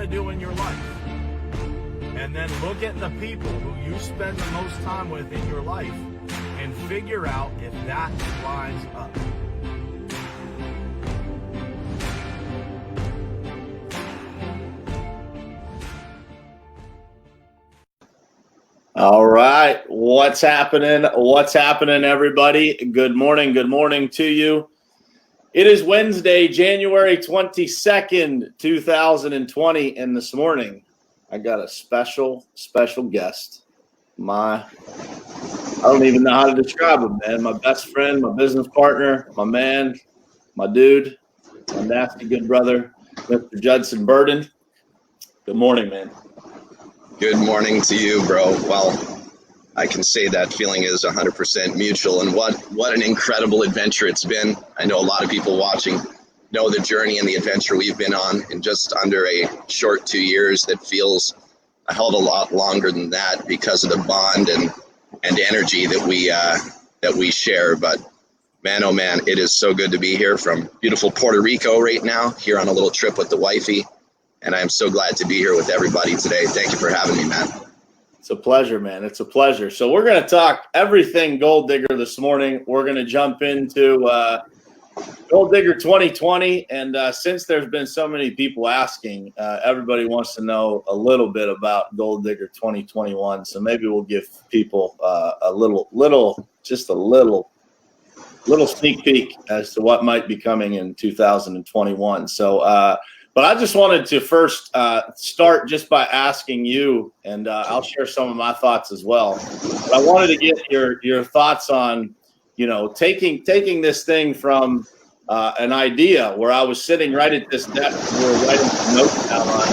to do in your life. And then look at the people who you spend the most time with in your life and figure out if that lines up. All right. What's happening? What's happening, everybody? Good morning. Good morning to you. It is Wednesday, January 22nd, 2020. And this morning, I got a special guest. I don't even know how to describe him, man. My best friend, my business partner, my man, my dude, my nasty good brother, Mr. Judd Burdon. Good morning, man. Good morning to you, bro. Well, I can say that feeling is 100% mutual, and what an incredible adventure it's been. I know a lot of people watching know the journey and the adventure we've been on in just under a short 2 years that feels a hell of a lot longer than that because of the bond and energy that we share. But man, oh man, it is so good to be here from beautiful Puerto Rico right now, here on a little trip with the wifey. And I am so glad to be here with everybody today. Thank you for having me, man. It's a pleasure, man. It's a pleasure. So we're going to talk everything Gold Digger this morning. We're going to jump into Gold Digger 2020. And since there's been so many people asking, everybody wants to know a little bit about Gold Digger 2021. So maybe we'll give people a little sneak peek as to what might be coming in 2021. So, but I just wanted to first start just by asking you, and I'll share some of my thoughts as well. But I wanted to get your thoughts on, taking this thing from an idea where I was sitting right at this desk, we were writing some notes down on,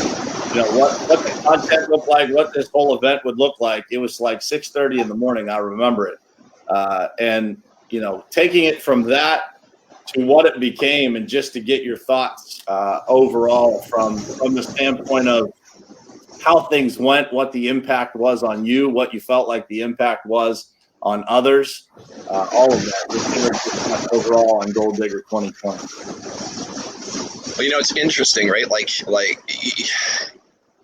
what the content looked like, what this whole event would look like. It was like 6:30 in the morning. I remember it, and taking it from that to what it became, and just to get your thoughts overall from the standpoint of how things went, what the impact was on you, what you felt like the impact was on others, all of that. Just overall on Gold Digger 2020. Well, it's interesting, right? Like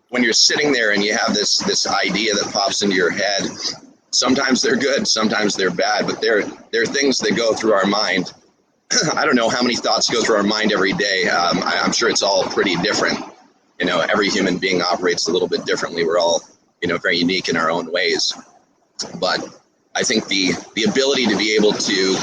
when you're sitting there and you have this idea that pops into your head, sometimes they're good, sometimes they're bad, but there are things that go through our mind. I don't know how many thoughts go through our mind every day. I'm sure it's all pretty different. Every human being operates a little bit differently. We're all, very unique in our own ways. But I think the ability to be able to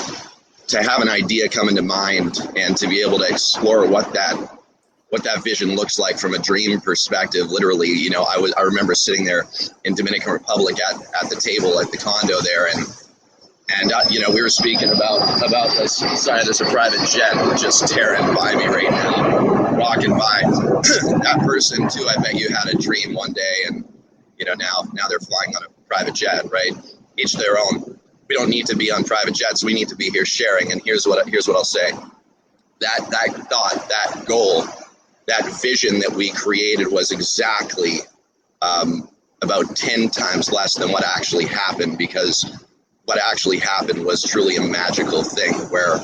have an idea come into mind and to be able to explore what that vision looks like from a dream perspective, literally, I remember sitting there in Dominican Republic at the table at the condo there, and we were speaking about this. Sorry, there's a private jet just tearing by me right now, rocking by. That person too, I bet you had a dream one day, and now they're flying on a private jet, right? Each their own. We don't need to be on private jets. We need to be here sharing. And here's what I'll say. That thought, that goal, that vision that we created was exactly about 10 times less than what actually happened, because what actually happened was truly a magical thing where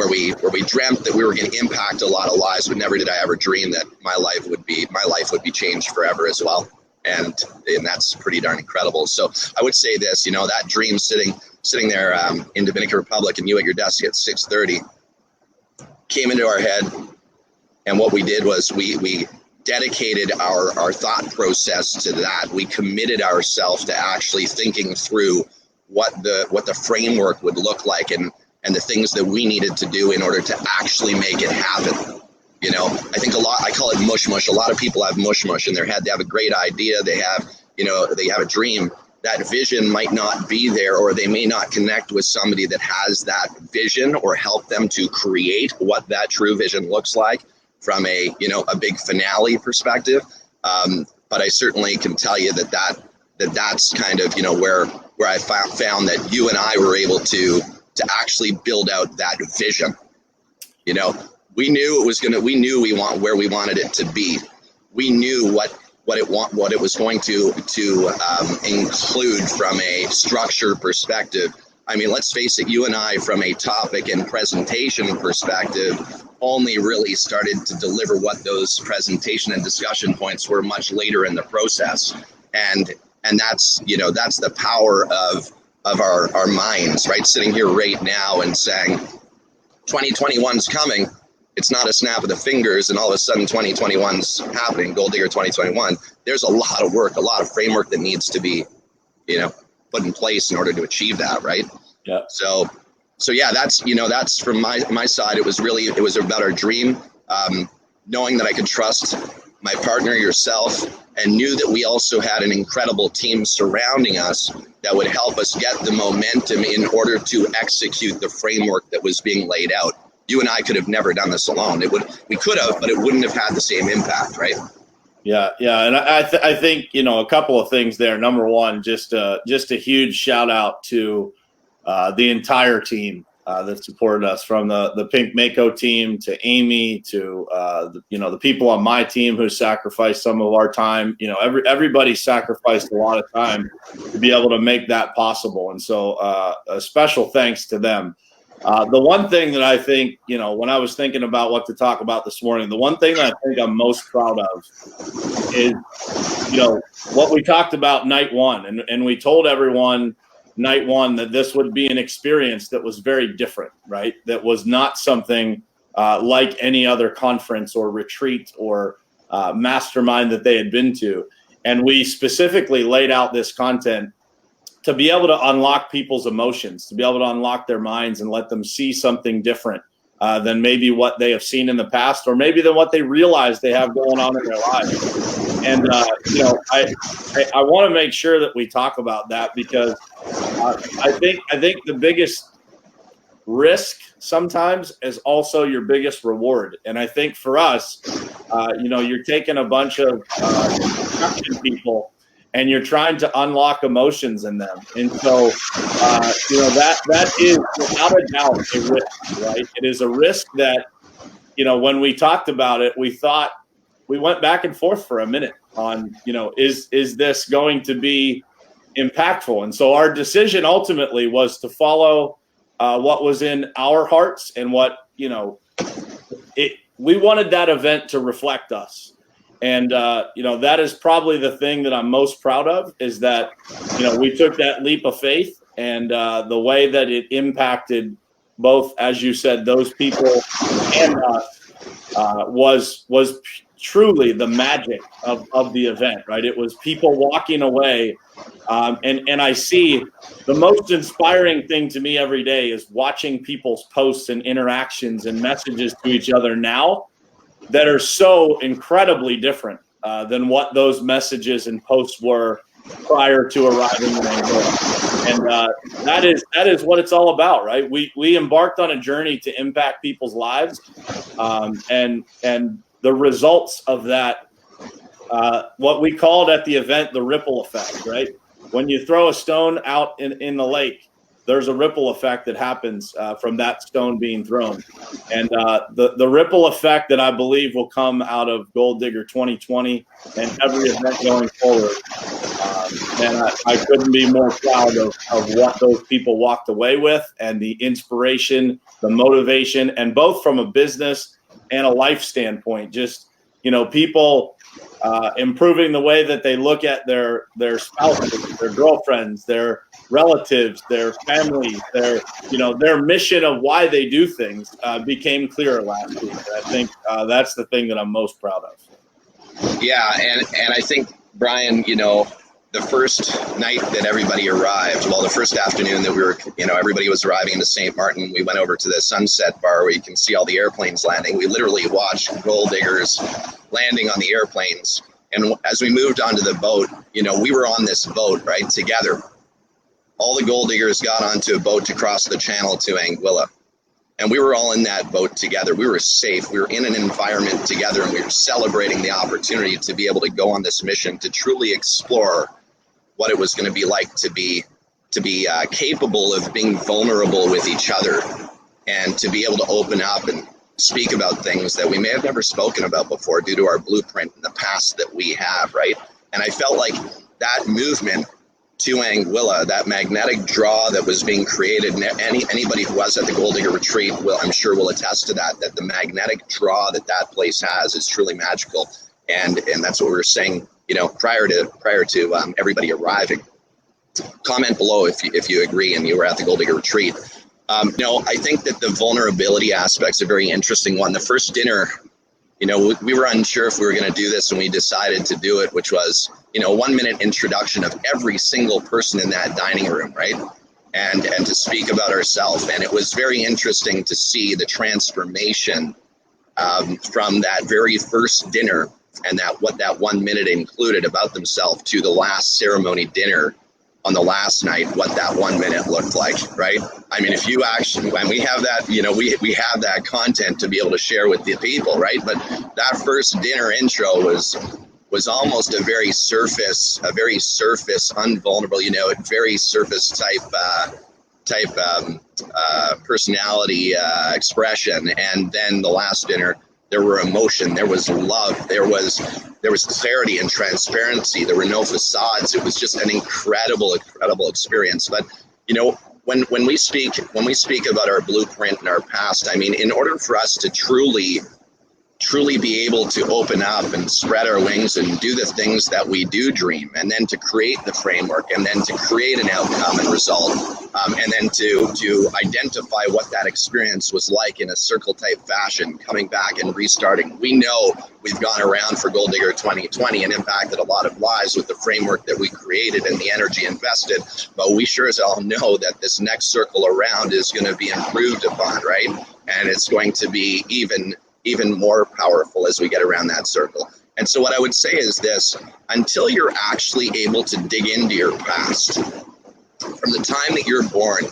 we dreamt that we were going to impact a lot of lives, but never did I ever dream that my life would be changed forever as well. And that's pretty darn incredible. So I would say this, that dream sitting there in Dominican Republic and you at your desk at 6:30 came into our head. And what we did was we dedicated our thought process to that. We committed ourselves to actually thinking through what the framework would look like and the things that we needed to do in order to actually make it happen. I think I call it mush. A lot of people have mush in their head. They have a great idea. They have a dream. That vision might not be there, or they may not connect with somebody that has that vision or help them to create what that true vision looks like from a big finale perspective. But I certainly can tell you that's kind of, where I found that you and I were able to actually build out that vision. We knew where we wanted it to be. We knew what it was going to include from a structure perspective. I mean, let's face it, you and I, from a topic and presentation perspective, only really started to deliver what those presentation and discussion points were much later in the process. And that's, that's the power of our minds, right? Sitting here right now and saying 2021's coming. It's not a snap of the fingers and all of a sudden 2021's happening, Gold Digger 2021. There's a lot of work, a lot of framework that needs to be, put in place in order to achieve that, right? Yeah. So yeah, that's from my side. It was about our dream, knowing that I could trust my partner, yourself, and knew that we also had an incredible team surrounding us that would help us get the momentum in order to execute the framework that was being laid out. You and I could have never done this alone. We could have, but it wouldn't have had the same impact, right? Yeah, and I think a couple of things there. Number one, just a huge shout out to the entire team that supported us, from the Pink Mako team to Amy to the people on my team who sacrificed some of our time. Everybody sacrificed a lot of time to be able to make that possible, and so a special thanks to them. The one thing that I think, when I was thinking about what to talk about this morning, the one thing that I think I'm most proud of is, what we talked about night one. And we told everyone night one that this would be an experience that was very different, right? That was not something like any other conference or retreat or mastermind that they had been to. And we specifically laid out this content to be able to unlock people's emotions, to be able to unlock their minds and let them see something different than maybe what they have seen in the past, or maybe than what they realize they have going on in their lives. And, I want to make sure that we talk about that, because I think the biggest risk sometimes is also your biggest reward. And I think for us, you're taking a bunch of construction people and you're trying to unlock emotions in them. And so, that is without a doubt a risk, right? It is a risk that, when we talked about it, we went back and forth for a minute on, is this going to be impactful? And so our decision ultimately was to follow what was in our hearts and what, we wanted that event to reflect us. And, that is probably the thing that I'm most proud of, is that, we took that leap of faith, and the way that it impacted both, as you said, those people and us was truly the magic of the event, right? It was people walking away. And I see the most inspiring thing to me every day is watching people's posts and interactions and messages to each other now that are so incredibly different than what those messages and posts were prior to arriving in Angola. And that is what it's all about, right? We embarked on a journey to impact people's lives, and the results of that, what we called at the event the ripple effect, right? When you throw a stone out in the lake, there's a ripple effect that happens from that stone being thrown. And the ripple effect that I believe will come out of Gold Digger 2020 and every event going forward. And I couldn't be more proud of what those people walked away with, and the inspiration, the motivation, and both from a business and a life standpoint. Just, people improving the way that they look at their spouses, their girlfriends, their relatives, their families, their mission of why they do things became clearer last week. And I think that's the thing that I'm most proud of. Yeah, and I think, Brian, the first night that everybody arrived, the first afternoon that we were, everybody was arriving into St. Martin, we went over to the Sunset Bar where you can see all the airplanes landing. We literally watched Gold Diggers landing on the airplanes. And as we moved onto the boat, we were on this boat, right, together. All the Gold Diggers got onto a boat to cross the channel to Anguilla. And we were all in that boat together. We were safe. We were in an environment together, and we were celebrating the opportunity to be able to go on this mission to truly explore what it was going to be like to be capable of being vulnerable with each other, and to be able to open up and speak about things that we may have never spoken about before due to our blueprint in the past that we have, right? And I felt like that movement to Anguilla, that magnetic draw that was being created, and anybody who was at the Gold Digger Retreat I'm sure will attest to that the magnetic draw that place has is truly magical. And that's what we were saying, prior to everybody arriving. Comment below if you agree and you were at the Gold Digger Retreat. No, I think that the vulnerability aspect's a very interesting one. The first dinner, we were unsure if we were going to do this, and we decided to do it, which was, 1 minute introduction of every single person in that dining room, right? And to speak about ourselves. And it was very interesting to see the transformation from that very first dinner and what that 1 minute included about themselves to the last ceremony dinner on the last night, what that 1 minute looked like, right? I mean, if you actually, when we have that, we have that content to be able to share with the people, right? But that first dinner intro was almost a very surface, unvulnerable, very surface type personality expression. And then the last dinner, there were emotion, there was love, there was clarity and transparency. There were no facades. It was just an incredible experience. But when we speak about our blueprint and our past, I mean, in order for us to truly be able to open up and spread our wings and do the things that we do dream, and then to create the framework, and then to create an outcome and result, and then to identify what that experience was like in a circle type fashion, coming back and restarting. We know we've gone around for Gold Digger 2020 and impacted a lot of lives with the framework that we created and the energy invested, but we sure as hell know that this next circle around is going to be improved upon, right? And it's going to be even more powerful as we get around that circle. And so what I would say is this: until you're actually able to dig into your past from the time that you're born,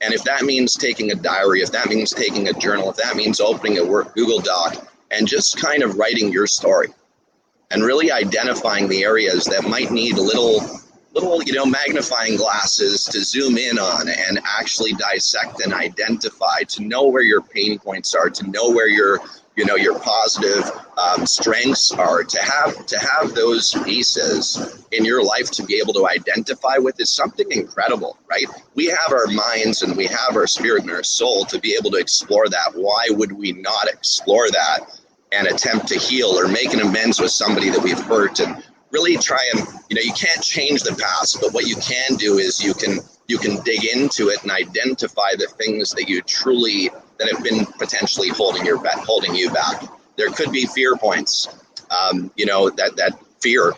and if that means taking a diary, if that means taking a journal, if that means opening a work Google Doc and just kind of writing your story and really identifying the areas that might need little magnifying glasses to zoom in on and actually dissect and identify, to know where your pain points are, to know where your positive strengths are, to have those pieces in your life to be able to identify with is something incredible, right? We have our minds and we have our spirit and our soul to be able to explore that. Why would we not explore that and attempt to heal or make an amends with somebody that we've hurt, and really try and, you can't change the past, but what you can do is you can dig into it and identify the things that have been potentially holding you back. There could be fear points. That fear,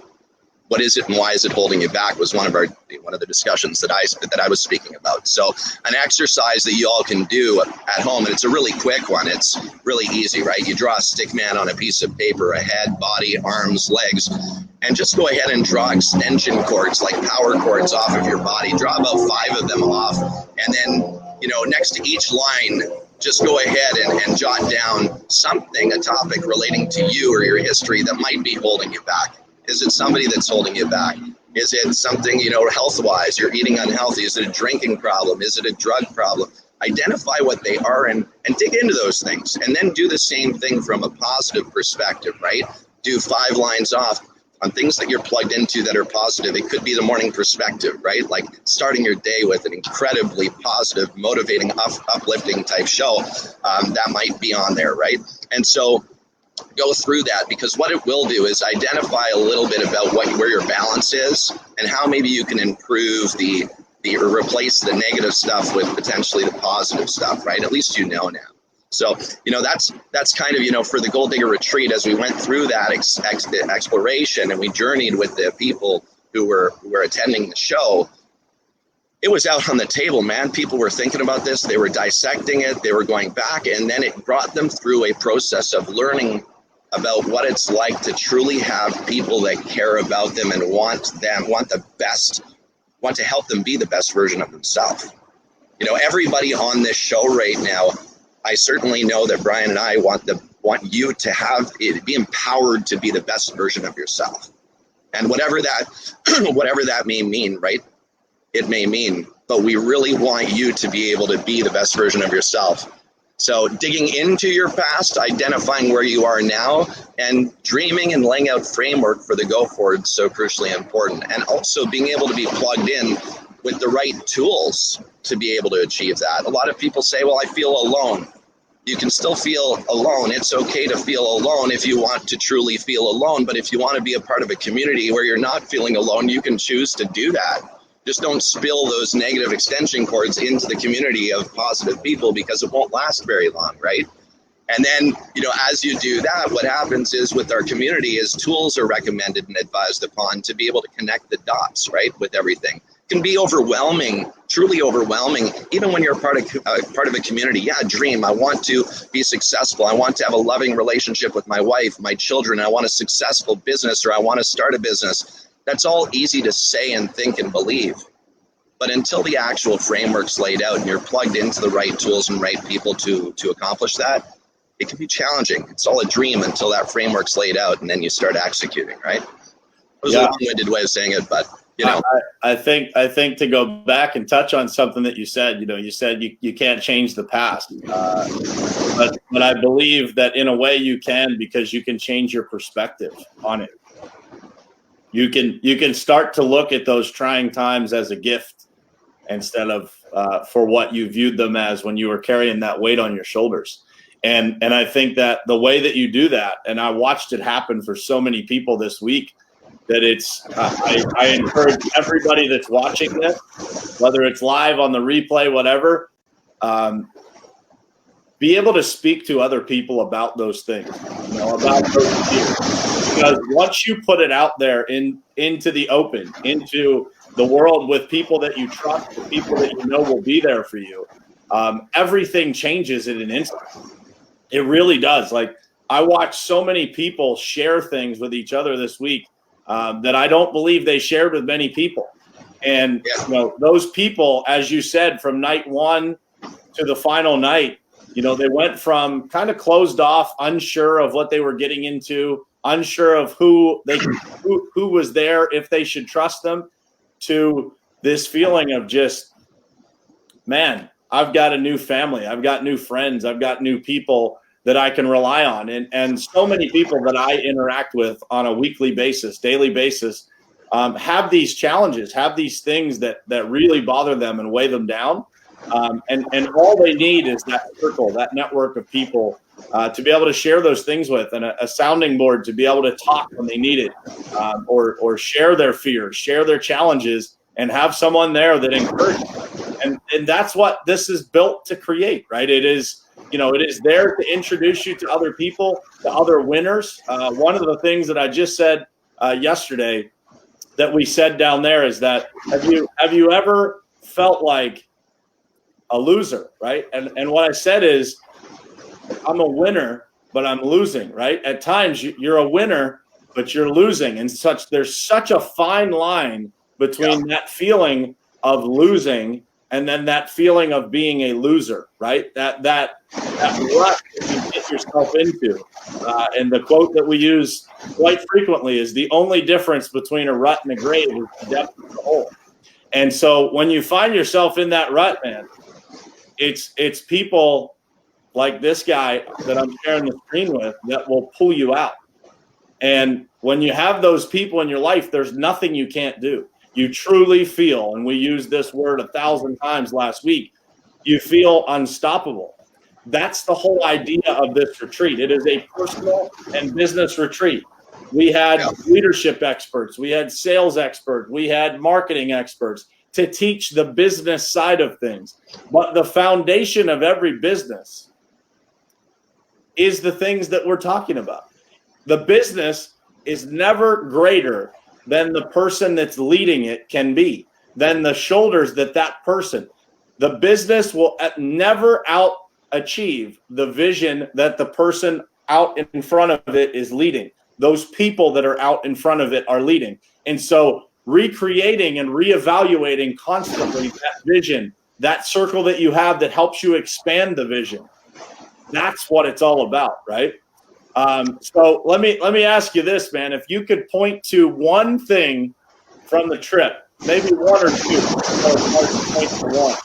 what is it and why is it holding you back, was one of the discussions that I was speaking about. So an exercise that you all can do at home, and it's a really quick one. It's really easy, right? You draw a stick man on a piece of paper, a head, body, arms, legs, and just go ahead and draw extension cords, like power cords, off of your body. Draw about 5 of them off, and then next to each line, just go ahead and jot down something, a topic relating to you or your history that might be holding you back. Is it somebody that's holding you back? Is it something, health-wise, you're eating unhealthy? Is it a drinking problem? Is it a drug problem? Identify what they are and dig into those things. And then do the same thing from a positive perspective, right? Do 5 lines off on things that you're plugged into that are positive. It could be the morning perspective, right? Like starting your day with an incredibly positive, motivating, uplifting type show that might be on there, right? And so go through that, because what it will do is identify a little bit about where your balance is and how maybe you can improve or replace the negative stuff with potentially the positive stuff, right? At least now. So, that's kind of, for the Gold Digger Retreat, as we went through that exploration and we journeyed with the people who were attending the show, it was out on the table, man. People were thinking about this. They were dissecting it. They were going back, and then it brought them through a process of learning about what it's like to truly have people that care about them and want the best, want to help them be the best version of themselves. Everybody on this show right now, I certainly know that Brian and I want you to have it, be empowered to be the best version of yourself, and whatever that may mean, right? It may mean, but we really want you to be able to be the best version of yourself. So digging into your past, identifying where you are now, and dreaming and laying out framework for the go forward is so crucially important. And also being able to be plugged in with the right tools to be able to achieve that. A lot of people say, well, I feel alone. You can still feel alone. It's okay to feel alone if you want to truly feel alone. But if you want to be a part of a community where you're not feeling alone, you can choose to do that. Just don't spill those negative extension cords into the community of positive people, because it won't last very long, right? And then, as you do that, what happens is with our community is tools are recommended and advised upon to be able to connect the dots, right, with everything. It can be overwhelming, truly overwhelming, even when you're part of a community. Yeah, dream. I want to be successful. I want to have a loving relationship with my wife, my children. I want a successful business, or I want to start a business. That's all easy to say and think and believe. But until the actual framework's laid out and you're plugged into the right tools and right people to accomplish that, it can be challenging. It's all a dream until that framework's laid out, and then you start executing, right? It was a long-winded way of saying it, but I think to go back and touch on something that you said, you said you can't change the past, but I believe that in a way you can, because you can change your perspective on it. You can start to look at those trying times as a gift instead of for what you viewed them as when you were carrying that weight on your shoulders. And I think that the way that you do that, and I watched it happen for so many people this week, that it's I encourage everybody that's watching this, whether it's live on the replay, whatever, be able to speak to other people about those things, about those fears. Because once you put it out there into the open, into the world with people that you trust, the people that you know will be there for you, everything changes in an instant. It really does. Like, I watched so many people share things with each other this week that I don't believe they shared with many people. And those people, as you said, from night one to the final night, they went from kind of closed off, unsure of what they were getting into, unsure of who was there, if they should trust them, to this feeling of just, man, I've got a new family, I've got new friends, I've got new people that I can rely on. And so many people that I interact with on a weekly basis, daily basis, have these challenges, have these things that really bother them and weigh them down. And all they need is that circle, that network of people to be able to share those things with, and a sounding board to be able to talk when they need it, or share their fears, share their challenges, and have someone there that encourages them. And that's what this is built to create, right? It is there to introduce you to other people, to other winners. One of the things that I just said yesterday that we said down there is that have you ever felt like a loser, right? And what I said is, I'm a winner, but I'm losing, right? At times you're a winner, but you're losing, and there's such a fine line between that feeling of losing and then that feeling of being a loser, right? That rut that you get yourself into. And the quote that we use quite frequently is, the only difference between a rut and a grave is the depth of the hole. And so when you find yourself in that rut, man, it's people like this guy that I'm sharing the screen with that will pull you out. And when you have those people in your life, there's nothing you can't do. You truly feel, and we used this word 1,000 times last week, you feel unstoppable. That's the whole idea of this retreat. It is a personal and business retreat. We had leadership experts, we had sales experts, we had marketing experts to teach the business side of things. But the foundation of every business is the things that we're talking about. The business is never greater than the person that's leading it can be, than the shoulders that person. The business will never out-achieve the vision that the person out in front of it is leading. Those people that are out in front of it are leading. And so recreating and reevaluating constantly that vision, that circle that you have that helps you expand the vision. That's what it's all about, right? So let me ask you this, man. If you could point to one thing from the trip, maybe one or two, so it's hard to point to one,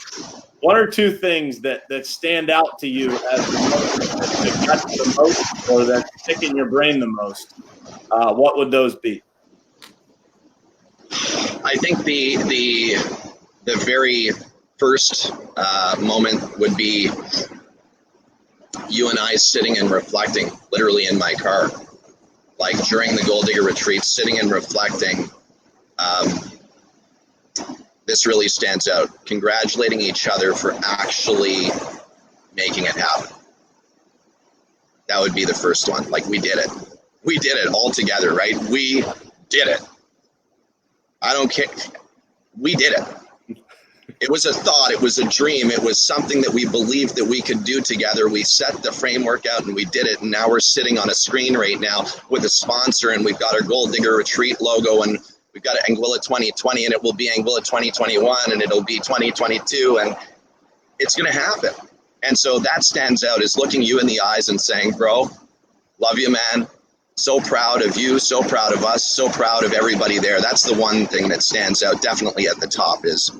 one or two things that stand out to you as the most, that got you the most, or that stick in your brain the most. What would those be? I think the very first moment would be you and I sitting and reflecting, literally in my car, like during the Gold Digger retreat, sitting and reflecting. This really stands out. Congratulating each other for actually making it happen. That would be the first one. Like, we did it. We did it all together, right? We did it. I don't care. We did it. It was a thought. It was a dream. It was something that we believed that we could do together. We set the framework out and we did it. And now we're sitting on a screen right now with a sponsor, and we've got our Gold Digger Retreat logo, and we've got Anguilla 2020, and it will be Anguilla 2021, and it'll be 2022, and it's going to happen. And so that stands out, is looking you in the eyes and saying, bro, love you, man. So proud of you, so proud of us, so proud of everybody there. That's the one thing that stands out definitely at the top, is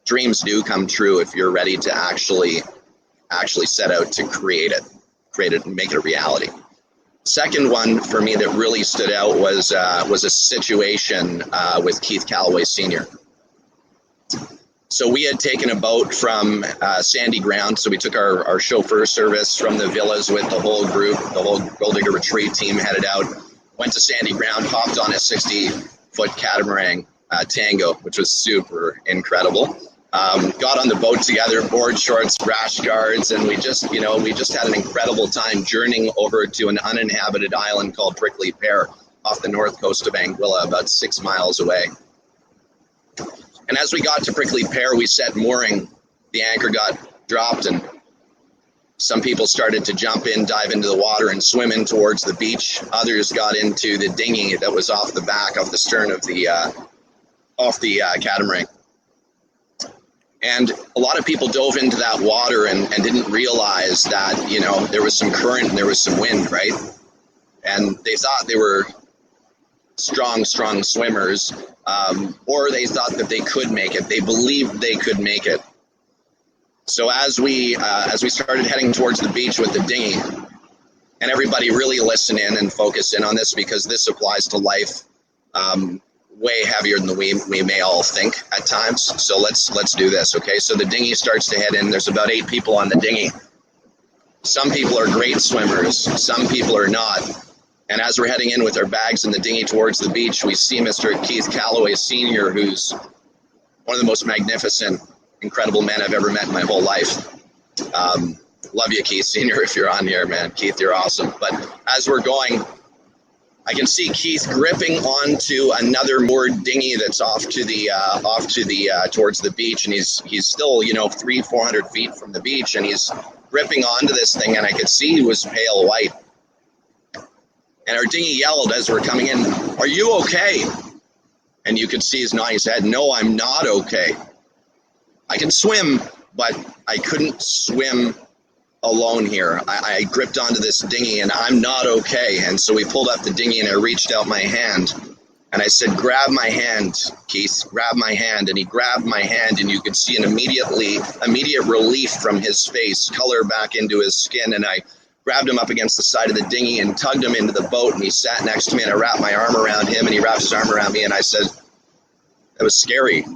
dreams do come true if you're ready to actually set out to create it and make it a reality. Second one for me that really stood out was a situation with Keith Calloway Sr. So we had taken a boat from Sandy Ground. So we took our chauffeur service from the villas with the whole group, the whole Gold Digger Retreat team headed out, went to Sandy Ground, hopped on a 60-foot catamaran Tango, which was super incredible. Got on the boat together, board shorts, rash guards, and we just had an incredible time journeying over to an uninhabited island called Prickly Pear off the north coast of Anguilla, about 6 miles away. And as we got to Prickly Pear, we set mooring. The anchor got dropped, and some people started to jump in, dive into the water, and swim in towards the beach. Others got into the dinghy that was off the stern of the catamaran. And a lot of people dove into that water and didn't realize that, there was some current and there was some wind, right? And they thought they were strong swimmers, or they thought that they could make it. They believed they could make it. So as we started heading towards the beach with the dinghy, and everybody really listen in and focus in on this, because this applies to life way heavier than we may all think at times. So let's do this, okay? So the dinghy starts to head in. There's about 8 people on the dinghy. Some people are great swimmers, some people are not. And as we're heading in with our bags in the dinghy towards the beach, we see Mr. Keith Calloway Sr., who's one of the most magnificent, incredible men I've ever met in my whole life. Love you, Keith Sr., if you're on here, man. Keith, you're awesome. But as we're going, I can see Keith gripping onto another moored dinghy that's off to the towards the beach, and he's still 300-400 feet from the beach, and he's gripping onto this thing, and I could see he was pale white. And our dinghy yelled as we're coming in, "Are you okay?" And you could see he's nodding his head. "No, I'm not okay. I can swim, but I couldn't swim alone here. I gripped onto this dinghy and I'm not okay." And so we pulled up the dinghy and I reached out my hand and I said, "Grab my hand, Keith, grab my hand." And he grabbed my hand, and you could see an immediate relief from his face, color back into his skin. And I grabbed him up against the side of the dinghy and tugged him into the boat, and he sat next to me, and I wrapped my arm around him and he wrapped his arm around me, and I said, "It was scary,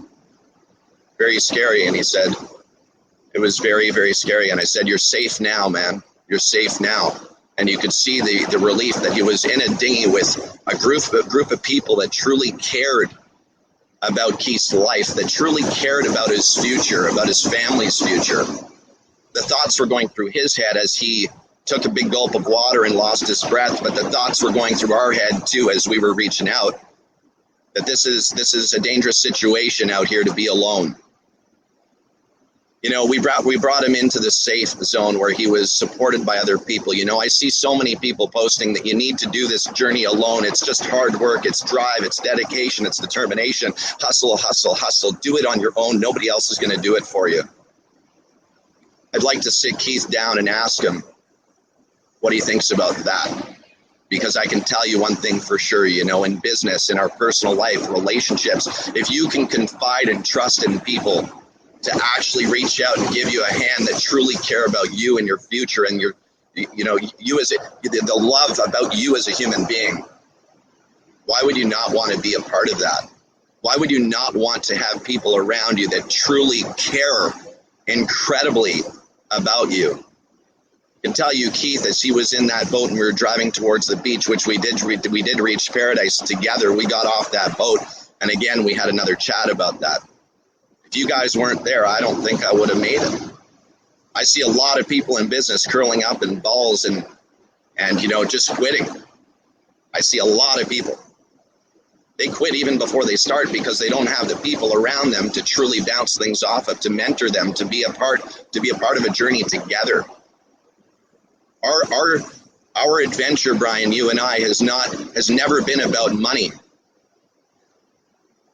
very scary." And he said, "It was very, very scary." And I said, "You're safe now, man. You're safe now." And you could see the relief that he was in a dinghy with a group of people that truly cared about Keith's life, that truly cared about his future, about his family's future. The thoughts were going through his head as he took a big gulp of water and lost his breath, but the thoughts were going through our head too as we were reaching out, that this is a dangerous situation out here to be alone. We brought him into the safe zone where he was supported by other people. I see so many people posting that you need to do this journey alone. It's just hard work. It's drive. It's dedication. It's determination. Hustle, hustle, hustle. Do it on your own. Nobody else is going to do it for you. I'd like to sit Keith down and ask him what he thinks about that. Because I can tell you one thing for sure, in business, in our personal life, relationships, if you can confide and trust in people, to actually reach out and give you a hand that truly care about you and your future and your, you as the love about you as a human being. Why would you not want to be a part of that? Why would you not want to have people around you that truly care incredibly about you? I can tell you, Keith, as he was in that boat and we were driving towards the beach, which we did reach paradise together. We got off that boat, and again, we had another chat about that. If you guys weren't there, I don't think I would have made it. I see a lot of people in business curling up in balls and just quitting. I see a lot of people. They quit even before they start because they don't have the people around them to truly bounce things off of, to mentor them, to be a part of a journey together. Our adventure, Brian, you and I, has never been about money.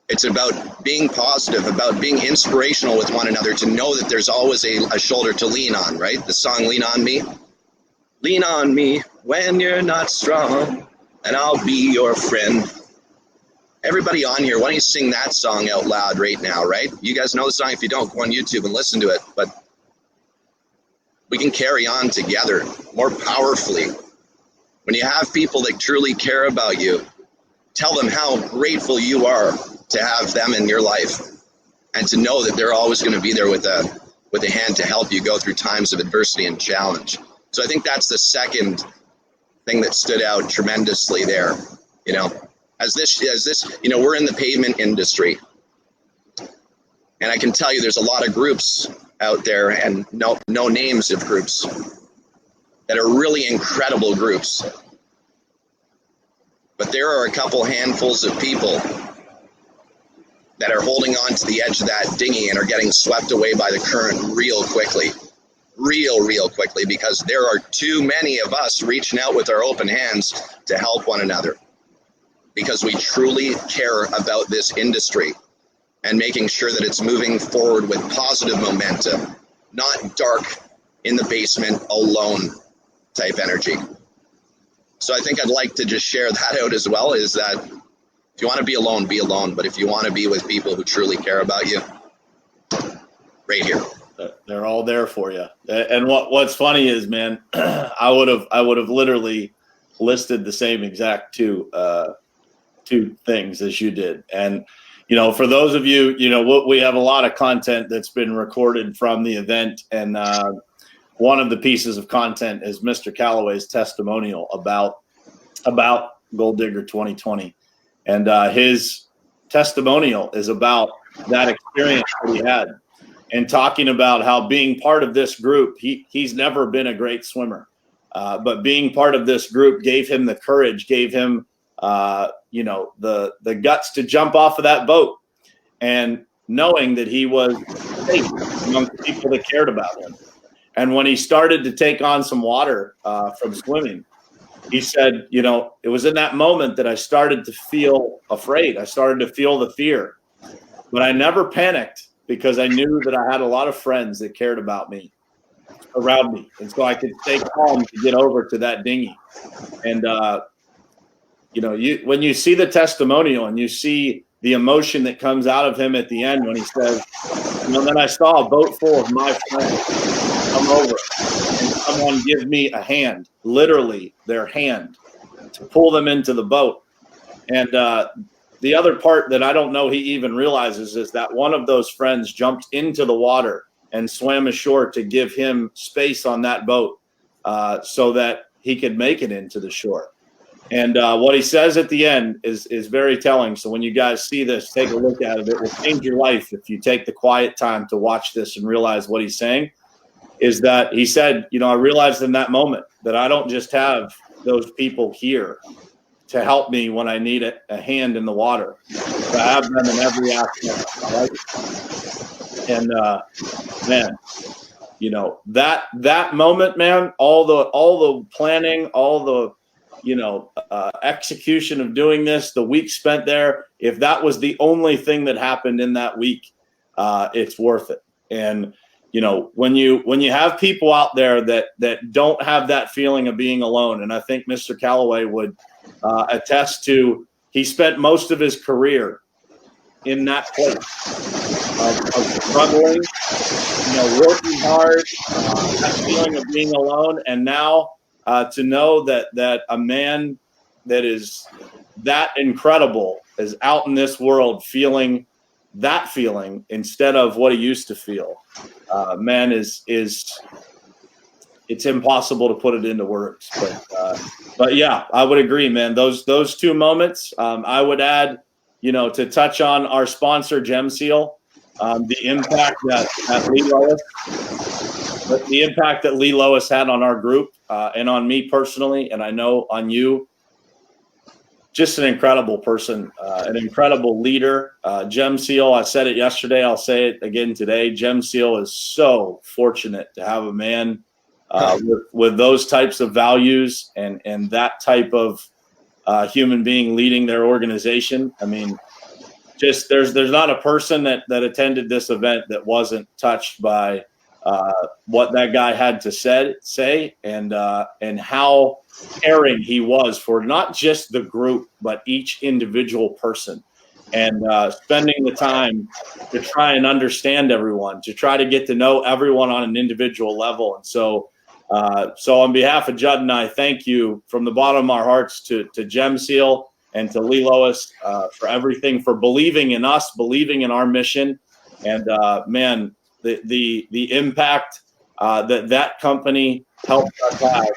It's about being positive, about being inspirational with one another, to know that there's always a shoulder to lean on, right? The song Lean On Me. Lean on me when you're not strong, and I'll be your friend. Everybody on here, why don't you sing that song out loud right now, right? You guys know the song. If you don't, go on YouTube and listen to it. But we can carry on together more powerfully. When you have people that truly care about you, tell them how grateful you are to have them in your life, and to know that they're always going to be there with a hand to help you go through times of adversity and challenge. So I think that's the second thing that stood out tremendously there. As this, we're in the pavement industry, and I can tell you there's a lot of groups out there, and no names of groups, that are really incredible groups. But there are a couple handfuls of people that are holding on to the edge of that dinghy and are getting swept away by the current real quickly, because there are too many of us reaching out with our open hands to help one another, because we truly care about this industry and making sure that it's moving forward with positive momentum, not dark in the basement alone type energy. So I think I'd like to just share that out as well, is that if you want to be alone, be alone. But if you want to be with people who truly care about you, right here. They're all there for you. And what's funny is, man, I would have literally listed the same exact two things as you did. And for those of you, we have a lot of content that's been recorded from the event, and one of the pieces of content is Mr. Calloway's testimonial about Gold Digger 2020. And his testimonial is about that experience that he had, and talking about how being part of this group, he's never been a great swimmer, but being part of this group gave him the courage, gave him the guts to jump off of that boat, and knowing that he was safe among the people that cared about him. And when he started to take on some water from swimming, he said, it was in that moment that I started to feel afraid. I started to feel the fear, but I never panicked, because I knew that I had a lot of friends that cared about me around me. And so I could stay calm to get over to that dinghy. And, when you see the testimonial and you see the emotion that comes out of him at the end, when he says, then I saw a boat full of my friends come over and someone give me a hand, literally their hand, to pull them into the boat. And the other part that I don't know he even realizes is that one of those friends jumped into the water and swam ashore to give him space on that boat so that he could make it into the shore. And what he says at the end is very telling. So when you guys see this, take a look at it. It will change your life if you take the quiet time to watch this and realize what he's saying. Is that he said, I realized in that moment that I don't just have those people here to help me when I need a hand in the water, but I have them in every aspect of my life. And man, that moment, man, all the planning, all the execution of doing this, the week spent there, if that was the only thing that happened in that week, it's worth it. And when you have people out there that don't have that feeling of being alone, and I think Mr. Calloway would attest to, he spent most of his career in that place of struggling, working hard, that feeling of being alone, and now to know that a man that is that incredible is out in this world feeling that feeling instead of what he used to feel. Man, is it's impossible to put it into words, but yeah, I would agree, man. Those two moments. I would add, to touch on our sponsor, Gem Seal, the impact that Lee Lois had on our group and on me personally, and I know on you. Just an incredible person, an incredible leader. Gem Seal, I said it yesterday, I'll say it again today. Gem Seal is so fortunate to have a man with those types of values and that type of human being leading their organization. I mean, just there's not a person that attended this event that wasn't touched by what that guy had to say and how caring he was for not just the group but each individual person, and spending the time to try and understand everyone, to try to get to know everyone on an individual level. And so on behalf of Judd and I, thank you from the bottom of our hearts to Gem Seal and to Lee Lois for everything, for believing in us, believing in our mission, and man, the impact that company helped us have,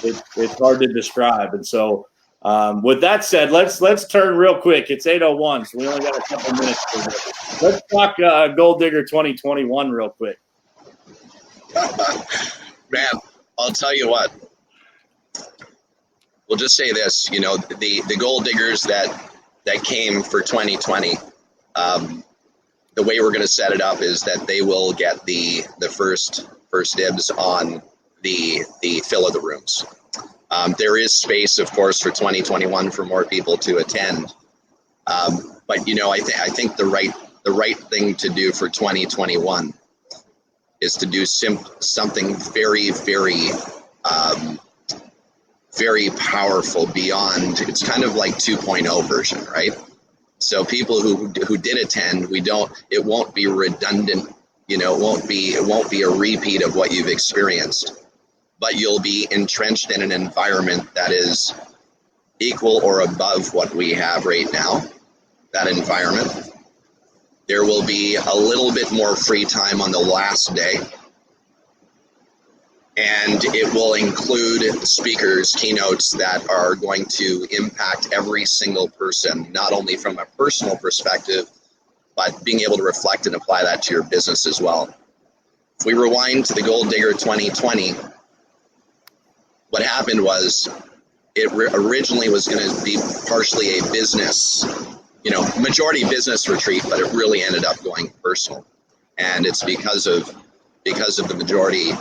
it's hard to describe. And so with that said, let's turn real quick. It's 8:01, so we only got a couple minutes for this. Let's talk Gold Digger 2021 real quick. Man, I'll tell you what. We'll just say this, the Gold Diggers that came for 2020, the way we're going to set it up is that they will get the first dibs on the fill of the rooms. There is space, of course, for 2021 for more people to attend. But I think the right thing to do for 2021 is to do something very, very, very powerful beyond. It's kind of like 2.0 version, right? So people who did attend, it won't be redundant, it won't be a repeat of what you've experienced, but you'll be entrenched in an environment that is equal or above what we have right now, that environment. There will be a little bit more free time on the last day, and it will include speakers, keynotes that are going to impact every single person, not only from a personal perspective, but being able to reflect and apply that to your business as well. If we rewind to the Gold Digger 2020, what happened was it originally was going to be partially a business, majority business retreat, but it really ended up going personal. And it's because of the majority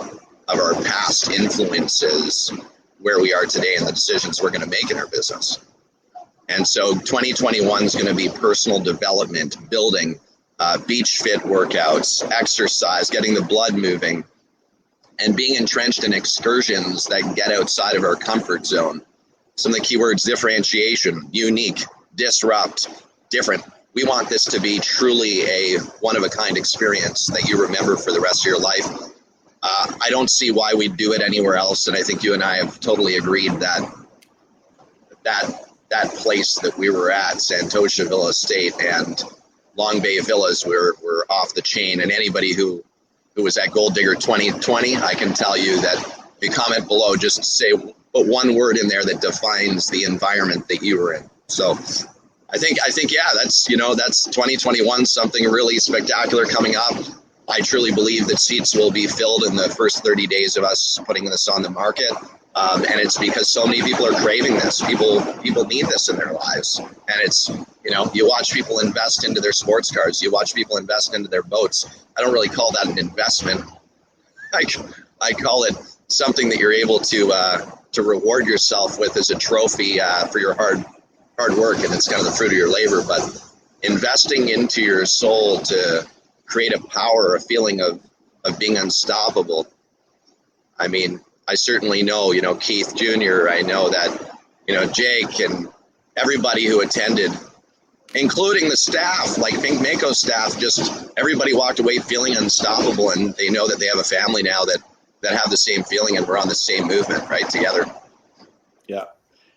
of our past influences where we are today and the decisions we're going to make in our business. And so 2021 is going to be personal development, building, beach fit workouts, exercise, getting the blood moving, and being entrenched in excursions that get outside of our comfort zone. Some of the keywords: differentiation, unique, disrupt, different. We want this to be truly a one-of-a-kind experience that you remember for the rest of your life. I don't see why we'd do it anywhere else, and I think you and I have totally agreed that place that we were at, Santosha Villa Estate and Long Bay Villas, were off the chain. And anybody who was at Gold Digger 2020, I can tell you that if you comment below, just put one word in there that defines the environment that you were in. So I think yeah, that's 2021, something really spectacular coming up. I truly believe that seats will be filled in the first 30 days of us putting this on the market. And it's because so many people are craving this. People need this in their lives. And it's, you watch people invest into their sports cars. You watch people invest into their boats. I don't really call that an investment. I call it something that you're able to reward yourself with as a trophy for your hard work. And it's kind of the fruit of your labor. But investing into your soul to create a power, a feeling of being unstoppable. I mean, I certainly know, Keith Jr., I know that, Jake and everybody who attended, including the staff, like Pink Mako's staff. Just everybody walked away feeling unstoppable, and they know that they have a family now that have the same feeling, and we're on the same movement right together. Yeah,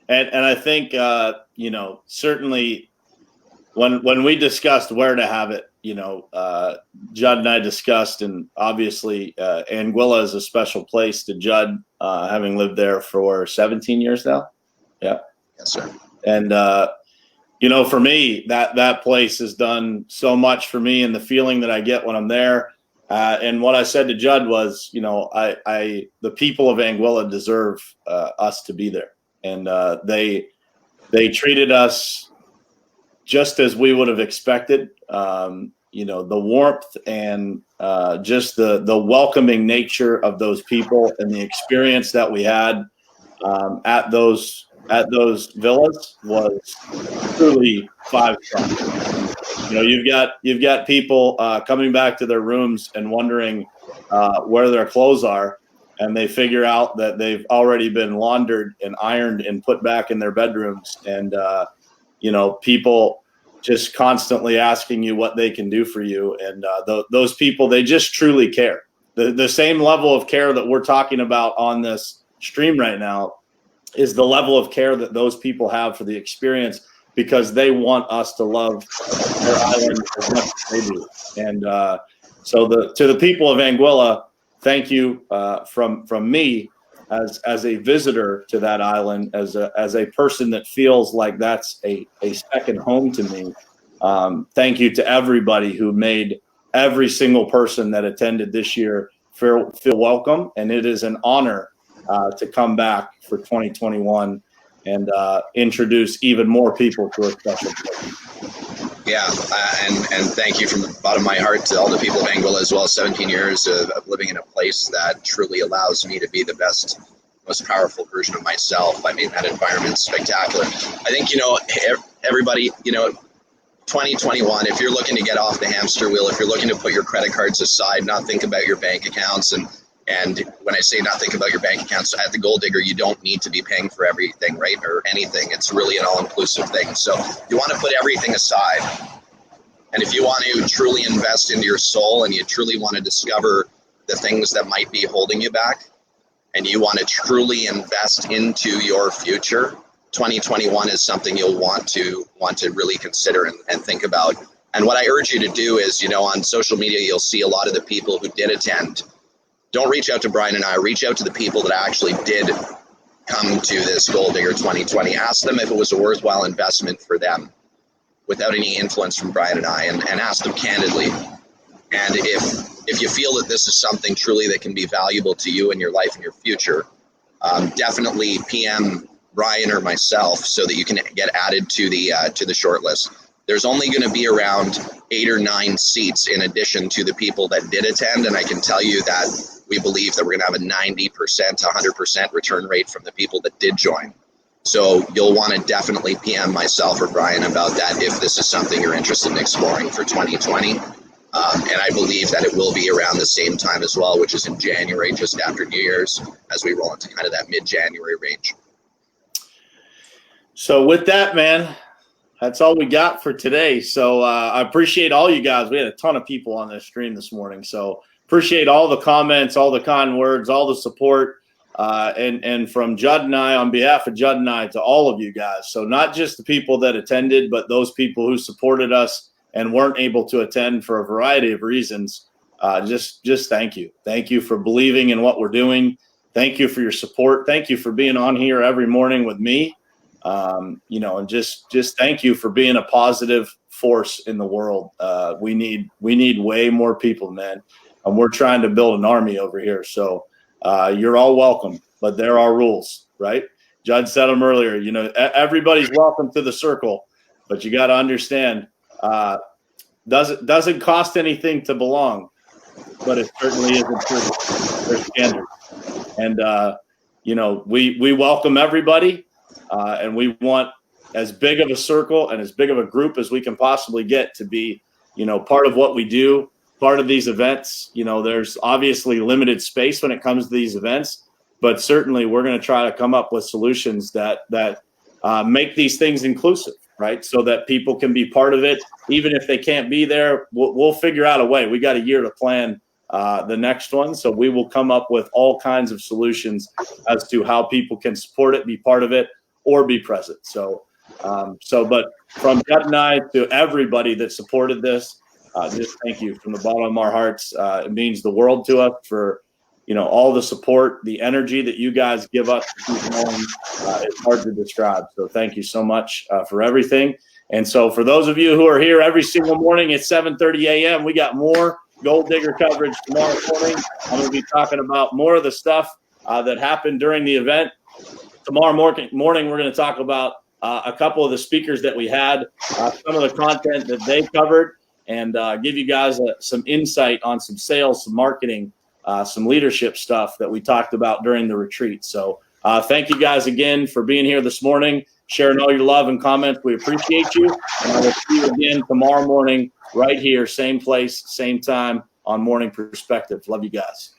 and I think certainly when we discussed where to have it, Judd and I discussed, and obviously Anguilla is a special place to Judd, having lived there for 17 years now. Yeah. Yes, sir. And for me, that place has done so much for me, and the feeling that I get when I'm there. And what I said to Judd was, the people of Anguilla deserve us to be there, and they treated us just as we would have expected. The warmth and just the welcoming nature of those people, and the experience that we had at those villas was truly 5 stars. You've got people coming back to their rooms and wondering where their clothes are, and they figure out that they've already been laundered and ironed and put back in their bedrooms. And people just constantly asking you what they can do for you, and those people, they just truly care. The same level of care that we're talking about on this stream right now is the level of care that those people have for the experience, because they want us to love their island as much as they do. And so to the people of Anguilla, thank you from me as a visitor to that island, as a person that feels like that's a second home to me. Thank you to everybody who made every single person that attended this year feel welcome, and it is an honor to come back for 2021 and introduce even more people to a special place. Yeah, and thank you from the bottom of my heart to all the people of Anguilla as well. 17 years of living in a place that truly allows me to be the best, most powerful version of myself. I mean, that environment's spectacular. I think, everybody, 2021, if you're looking to get off the hamster wheel, if you're looking to put your credit cards aside, not think about your bank accounts, and when I say not think about your bank accounts, at the Gold Digger, you don't need to be paying for everything, right? Or anything. It's really an all-inclusive thing. So you want to put everything aside. And if you want to truly invest into your soul, and you truly want to discover the things that might be holding you back, and you want to truly invest into your future, 2021 is something you'll want to really consider and think about. And what I urge you to do is, on social media, you'll see a lot of the people who did attend. Don't reach out to Brian and I. Reach out to the people that actually did come to this Gold Digger 2020. Ask them if it was a worthwhile investment for them, without any influence from Brian and I, and ask them candidly. And if you feel that this is something truly that can be valuable to you in your life and your future, definitely PM Brian or myself so that you can get added to the short list. There's only going to be around 8 or 9 seats in addition to the people that did attend, and I can tell you that we believe that we're going to have a 90% to 100% return rate from the people that did join. So you'll want to definitely PM myself or Brian about that if this is something you're interested in exploring for 2020. And I believe that it will be around the same time as well, which is in January, just after New Year's, as we roll into kind of that mid-January range. So with that, man, that's all we got for today. So I appreciate all you guys. We had a ton of people on this stream this morning. So appreciate all the comments, all the kind words, all the support. And from Judd and I, on behalf of Judd and I, to all of you guys. So not just the people that attended, but those people who supported us and weren't able to attend for a variety of reasons. Just thank you. Thank you for believing in what we're doing. Thank you for your support. Thank you for being on here every morning with me. And just thank you for being a positive force in the world. We need way more people, man. And we're trying to build an army over here. So you're all welcome, but there are rules, right? Judd said them earlier, everybody's welcome to the circle, but you got to understand, doesn't cost anything to belong, but it certainly isn't true. There's standards. And, we welcome everybody. And we want as big of a circle and as big of a group as we can possibly get to be, part of what we do, part of these events. There's obviously limited space when it comes to these events, but certainly we're going to try to come up with solutions that make these things inclusive. right? So that people can be part of it. Even if they can't be there, we'll figure out a way. We got a year to plan the next one. So we will come up with all kinds of solutions as to how people can support it, be part of it, or be present. But from Judd and I to everybody that supported this, just thank you from the bottom of our hearts. It means the world to us for, all the support, the energy that you guys give us to keep going. It's hard to describe. So thank you so much for everything. And so for those of you who are here every single morning at 7:30 a.m., we got more Gold Digger coverage tomorrow morning. I'm going to be talking about more of the stuff that happened during the event. Tomorrow morning, we're going to talk about a couple of the speakers that we had, some of the content that they covered, and give you guys some insight on some sales, some marketing, some leadership stuff that we talked about during the retreat. So thank you guys again for being here this morning, sharing all your love and comments. We appreciate you. And I will see you again tomorrow morning right here, same place, same time on Morning Perspective. Love you guys.